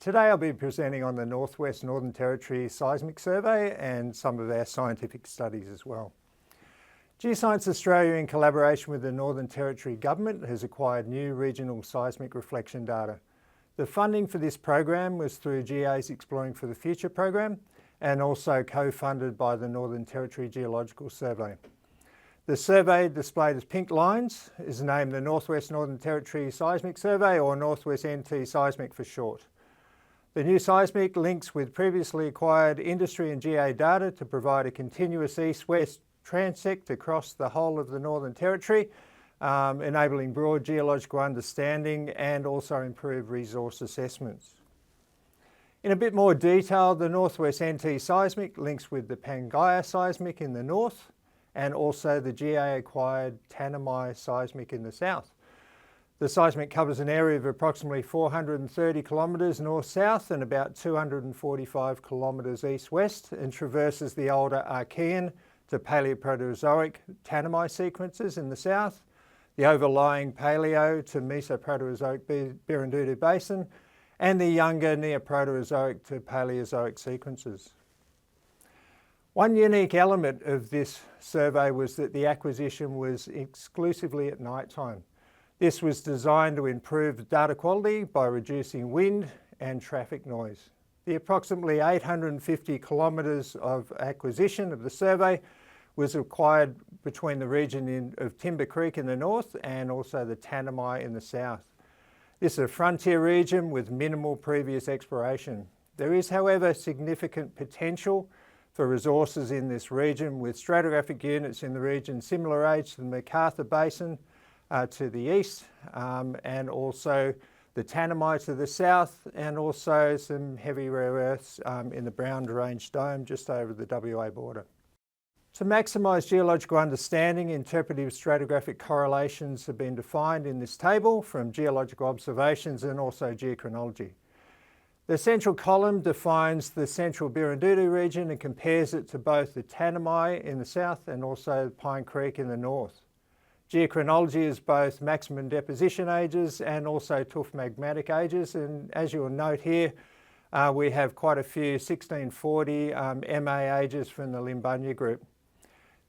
Today I'll be presenting on the Northern Territory Seismic Survey and some of our scientific studies as well. Geoscience Australia, in collaboration with the Northern Territory Government, has acquired new regional seismic reflection data. The funding for this program was through GA's Exploring for the Future program and also co-funded by the Northern Territory Geological Survey. The survey, displayed as pink lines, is named the Northern Territory Seismic Survey, or Northwest NT Seismic for short. The new seismic links with previously acquired industry and GA data to provide a continuous east-west transect across the whole of the Northern Territory, enabling broad geological understanding and also improved resource assessments. In a bit more detail, the Northwest NT Seismic links with the Pangaea Seismic in the north and also the GA-acquired Tanami Seismic in the south. The seismic covers an area of approximately 430 kilometres north-south and about 245 kilometres east-west, and traverses the older Archean to Paleoproterozoic Tanami sequences in the south, the overlying Paleo to Mesoproterozoic Birindutu Basin, and the younger Neoproterozoic to Paleozoic sequences. One unique element of this survey was that the acquisition was exclusively at night time. This was designed to improve data quality by reducing wind and traffic noise. The approximately 850 kilometres of acquisition of the survey was acquired between the region of Timber Creek in the north and also the Tanami in the south. This is a frontier region with minimal previous exploration. There is, however, significant potential for resources in this region, with stratigraphic units in the region similar age to the MacArthur Basin to the east, and also the Tanami to the south, and also some heavy rare earths in the Brown Range Dome just over the WA border. To maximise geological understanding, interpretive stratigraphic correlations have been defined in this table from geological observations and also geochronology. The central column defines the central Birindutu region and compares it to both the Tanami in the south and also Pine Creek in the north. Geochronology is both maximum deposition ages and also tuff magmatic ages, and as you will note here, we have quite a few 1640 MA ages from the Limbunya group.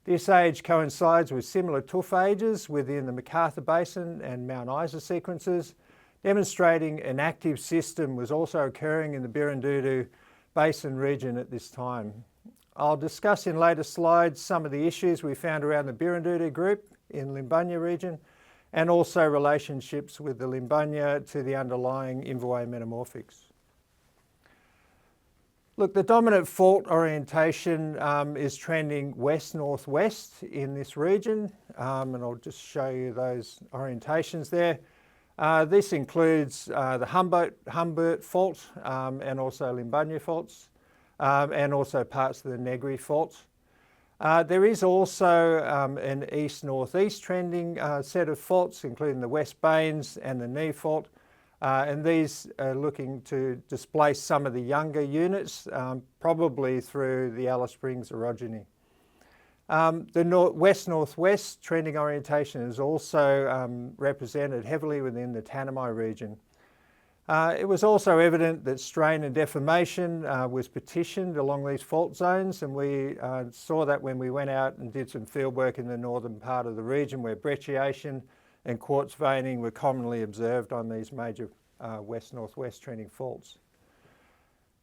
This age coincides with similar tuff ages within the MacArthur Basin and Mount Isa sequences, demonstrating an active system was also occurring in the Birindutu Basin region at this time. I'll discuss in later slides some of the issues we found around the Birindutu group in Limbunya region, and also relationships with the Limbunya to the underlying Inverway metamorphics. Look, the dominant fault orientation is trending west-northwest in this region, and I'll just show you those orientations there. This includes the Humbert fault and also Limbunya faults, and also parts of the Negri fault. There is also an east-northeast trending set of faults, including the West Bains and the Knee fault, and these are looking to displace some of the younger units, probably through the Alice Springs orogeny. The west-northwest trending orientation is also represented heavily within the Tanami region. It was also evident that strain and deformation was petitioned along these fault zones, and we saw that when we went out and did some field work in the northern part of the region, where brecciation and quartz veining were commonly observed on these major west-northwest trending faults.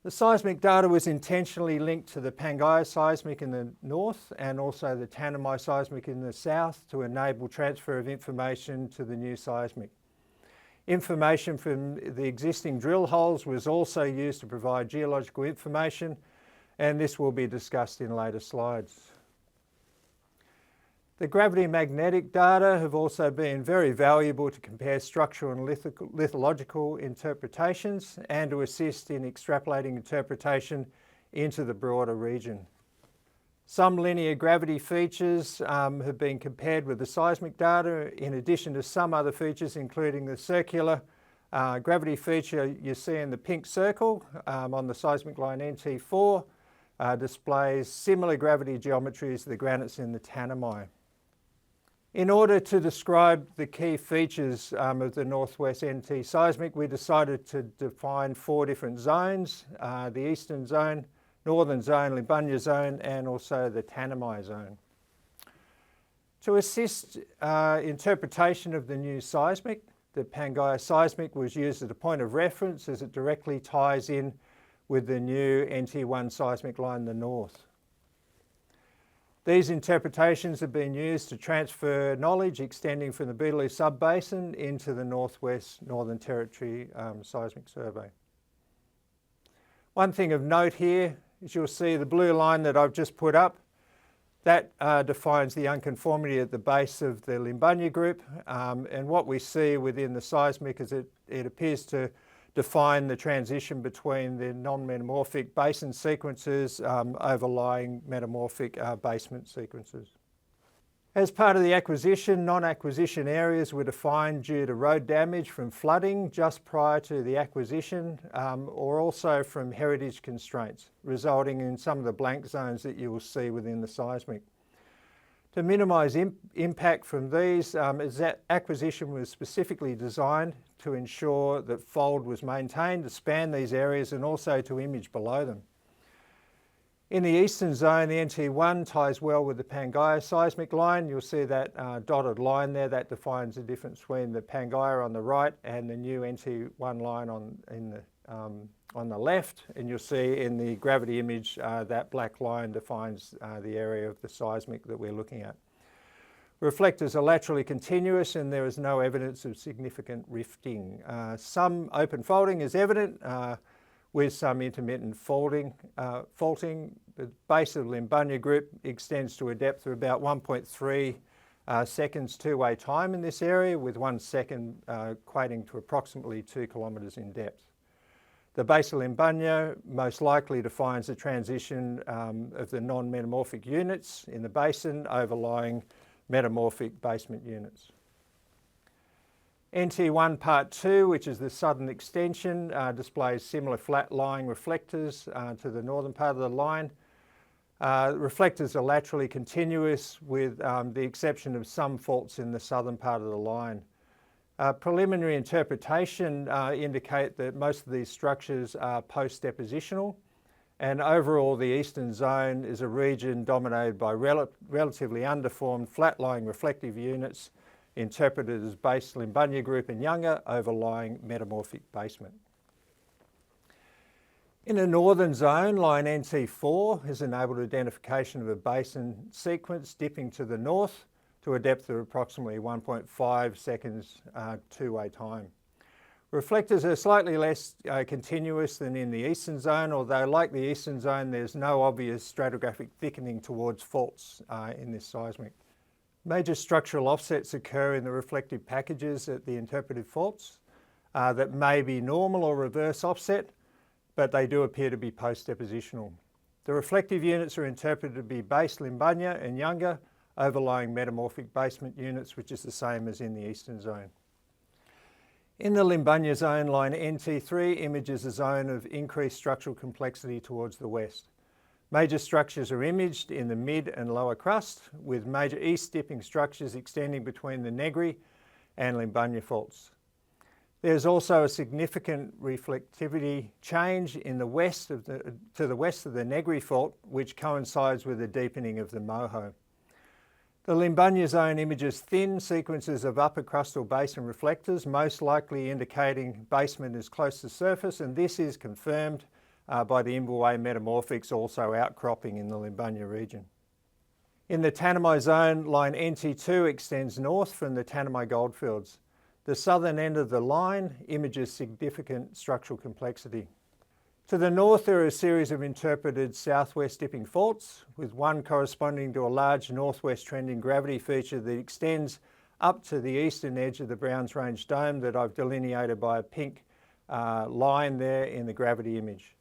The seismic data was intentionally linked to the Pangaea seismic in the north and also the Tanami seismic in the south to enable transfer of information to the new seismic. Information from the existing drill holes was also used to provide geological information, and this will be discussed in later slides. The gravity magnetic data have also been very valuable to compare structural and lithological interpretations and to assist in extrapolating interpretation into the broader region. Some linear gravity features have been compared with the seismic data, in addition to some other features, including the circular gravity feature you see in the pink circle on the seismic line NT4, displays similar gravity geometries to the granites in the Tanami. In order to describe the key features of the Northwest NT seismic, we decided to define 4 different zones, the Eastern Zone, Northern Zone, Limbunga Zone, and also the Tanami Zone. To assist interpretation of the new seismic, the Pangaea seismic was used as a point of reference as it directly ties in with the new NT1 seismic line in the north. These interpretations have been used to transfer knowledge extending from the Beetaloo Sub-Basin into the Northwest Northern Territory Seismic Survey. One thing of note here is you'll see the blue line that I've just put up. That defines the unconformity at the base of the Limbunga group, and what we see within the seismic is it appears to define the transition between the non-metamorphic basin sequences overlying metamorphic basement sequences. As part of the acquisition, non-acquisition areas were defined due to road damage from flooding just prior to the acquisition or also from heritage constraints, resulting in some of the blank zones that you will see within the seismic. To minimise impact from these, as that acquisition was specifically designed to ensure that fold was maintained to span these areas and also to image below them. In the Eastern Zone, the NT1 ties well with the Pangaea seismic line. You'll see that dotted line there, that defines the difference between the Pangaea on the right and the new NT1 line on the left, and you'll see in the gravity image that black line defines the area of the seismic that we're looking at. Reflectors are laterally continuous and there is no evidence of significant rifting. Some open folding is evident with some intermittent faulting. The base of the Limbunga group extends to a depth of about 1.3 seconds two-way time in this area, with 1 second equating to approximately 2 kilometres in depth. The base of Limbunga most likely defines the transition of the non-metamorphic units in the basin overlying metamorphic basement units. NT1 Part 2, which is the southern extension, displays similar flat-lying reflectors to the northern part of the line. Reflectors are laterally continuous with the exception of some faults in the southern part of the line. Preliminary interpretation indicate that most of these structures are post-depositional, and overall the Eastern Zone is a region dominated by relatively undeformed flat-lying reflective units interpreted as base Limbunga group and younger overlying metamorphic basement. In the Northern Zone, line NT4 has enabled identification of a basin sequence dipping to the north to a depth of approximately 1.5 seconds two-way time. Reflectors are slightly less continuous than in the Eastern Zone, although like the Eastern Zone there's no obvious stratigraphic thickening towards faults in this seismic. Major structural offsets occur in the reflective packages at the interpreted faults that may be normal or reverse offset, but they do appear to be post-depositional. The reflective units are interpreted to be base Limbunga and younger overlying metamorphic basement units, which is the same as in the Eastern Zone. In the Limbunga Zone, line NT3 images a zone of increased structural complexity towards the west. Major structures are imaged in the mid and lower crust, with major east dipping structures extending between the Negri and Limbunga faults. There's also a significant reflectivity change in the to the west of the Negri fault, which coincides with the deepening of the Moho. The Limbunga Zone images thin sequences of upper crustal basin reflectors, most likely indicating basement is close to surface, and this is confirmed by the Imbuway metamorphics also outcropping in the Limbunga region. In the Tanami Zone, line NT2 extends north from the Tanami goldfields. The southern end of the line images significant structural complexity. To the north there are a series of interpreted southwest dipping faults, with one corresponding to a large northwest trending gravity feature that extends up to the eastern edge of the Browns Range Dome that I've delineated by a pink line there in the gravity image.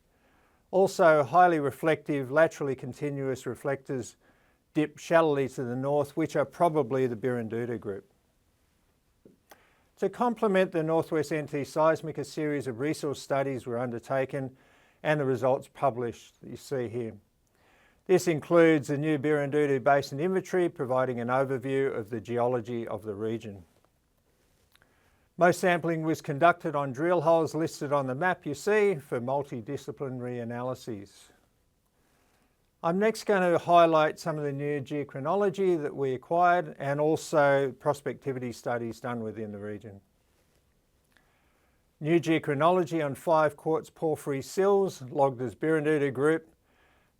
Also, highly reflective, laterally continuous reflectors dip shallowly to the north, which are probably the Birrinduta group. To complement the Northwest NT seismic, a series of resource studies were undertaken and the results published that you see here. This includes the new Birrindudu Basin Inventory, providing an overview of the geology of the region. Most sampling was conducted on drill holes listed on the map you see for multidisciplinary analyses. I'm next going to highlight some of the new geochronology that we acquired and also prospectivity studies done within the region. New geochronology on 5 quartz porphyry sills logged as Birrindudu group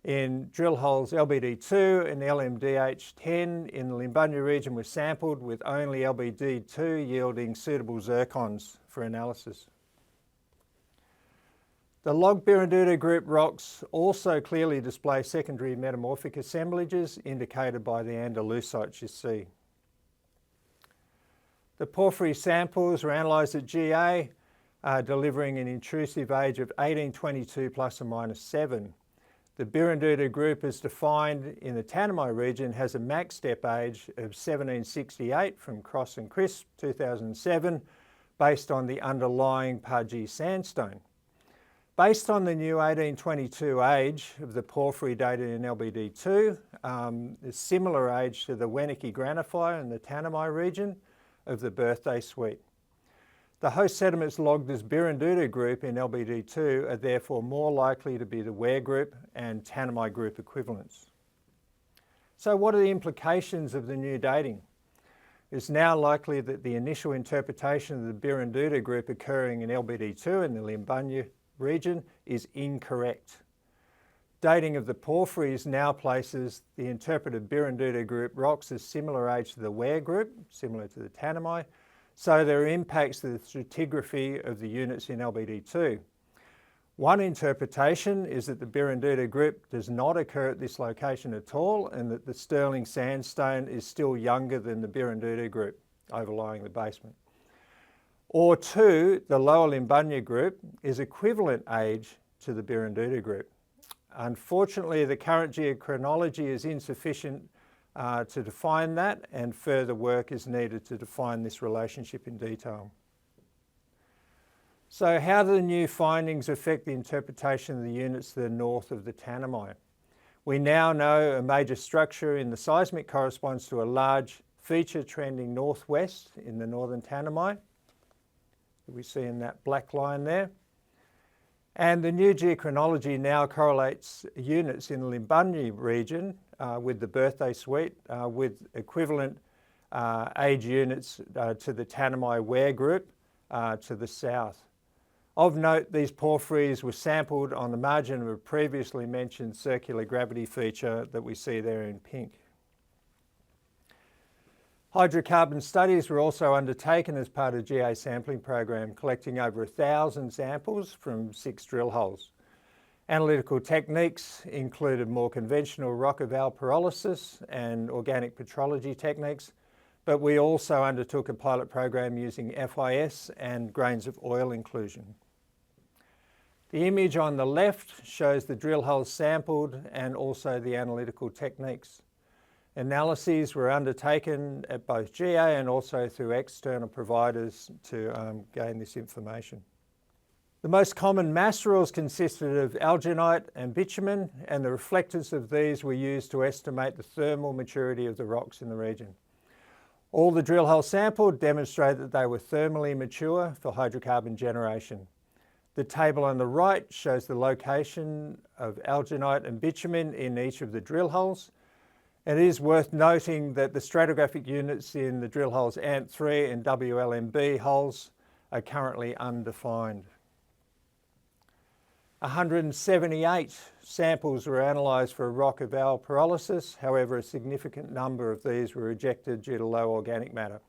in drill holes LBD2 and LMDH10 in the Limbunya region was sampled with only LBD2 yielding suitable zircons for analysis. The logged Birrindudu group rocks also clearly display secondary metamorphic assemblages indicated by the andalusites you see. The porphyry samples were analysed at GA, delivering an intrusive age of 1822 plus or minus 7. The Birrindudu group as defined in the Tanami region has a max step age of 1768 from Cross and Crisp 2007 based on the underlying Pudgy sandstone. Based on the new 1822 age of the porphyry dated in LBD2, a similar age to the Wenneke granifier in the Tanami region of the Birthday Suite. The host sediments logged as Birrindudu group in LBD2 are therefore more likely to be the Ware group and Tanami group equivalents. So what are the implications of the new dating? It's now likely that the initial interpretation of the Birrindudu group occurring in LBD2 in the Limbunya region is incorrect. Dating of the porphyries now places the interpreted Birrindudu group rocks as similar age to the Ware group, similar to the Tanami, so there are impacts to the stratigraphy of the units in LBD2. One interpretation is that the Birrindudu group does not occur at this location at all and that the Stirling sandstone is still younger than the Birrindudu group overlying the basement. Or 2, the lower Limbunya group is equivalent age to the Birrindudu group. Unfortunately, the current geochronology is insufficient to define that, and further work is needed to define this relationship in detail. So how do the new findings affect the interpretation of the units to the north of the Tanami? We now know a major structure in the seismic corresponds to a large feature trending northwest in the northern Tanami that we see in that black line there. And the new geochronology now correlates units in the Limbunya region with the Birthday Suite with equivalent age units to the Tanami Ware group to the south. Of note, these porphyries were sampled on the margin of a previously mentioned circular gravity feature that we see there in pink. Hydrocarbon studies were also undertaken as part of the GA sampling program, collecting over 1,000 samples from 6 drill holes. Analytical techniques included more conventional rock eval pyrolysis and organic petrology techniques, but we also undertook a pilot program using FIS and grains of oil inclusion. The image on the left shows the drill holes sampled and also the analytical techniques. Analyses were undertaken at both GA and also through external providers to gain this information. The most common macerals consisted of alginite and bitumen, and the reflectors of these were used to estimate the thermal maturity of the rocks in the region. All the drill holes sampled demonstrate that they were thermally mature for hydrocarbon generation. The table on the right shows the location of alginite and bitumen in each of the drill holes. It is worth noting that the stratigraphic units in the drill holes ANT3 and WLMB holes are currently undefined. 178 samples were analysed for rock eval pyrolysis, however a significant number of these were rejected due to low organic matter.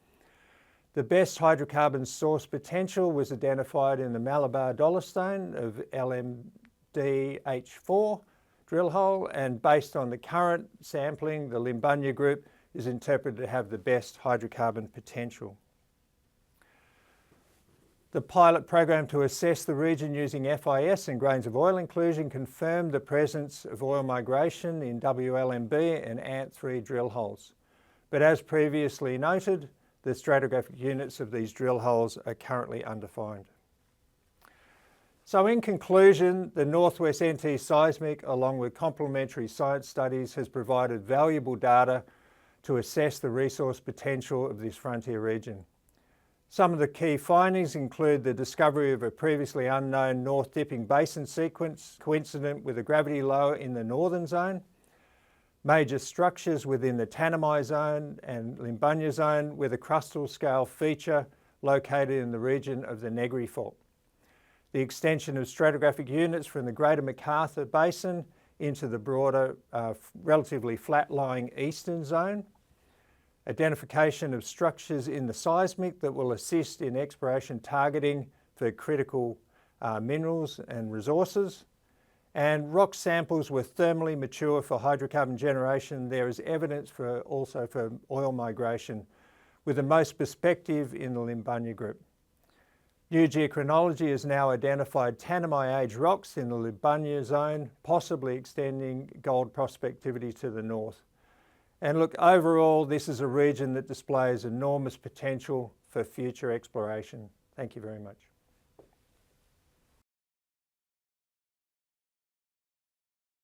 The best hydrocarbon source potential was identified in the Malabar dolostone of LMDH4 drill hole, and based on the current sampling, the Limbunya group is interpreted to have the best hydrocarbon potential. The pilot program to assess the region using FIS and grains of oil inclusion confirmed the presence of oil migration in WLMB and ANT3 drill holes. But as previously noted, the stratigraphic units of these drill holes are currently undefined. So in conclusion, the Northwest NT Seismic, along with complementary science studies, has provided valuable data to assess the resource potential of this frontier region. Some of the key findings include the discovery of a previously unknown north dipping basin sequence coincident with a gravity low in the northern zone, major structures within the Tanami zone and Limbunya zone with a crustal scale feature located in the region of the Negri Fault, the extension of stratigraphic units from the Greater MacArthur Basin into the broader, relatively flat-lying eastern zone, identification of structures in the seismic that will assist in exploration targeting for critical minerals and resources, and rock samples were thermally mature for hydrocarbon generation. There is evidence also for oil migration, with the most prospective in the Limbunya group. New geochronology has now identified Tanami age rocks in the Limbunya zone, possibly extending gold prospectivity to the north. And look, overall, this is a region that displays enormous potential for future exploration. Thank you very much.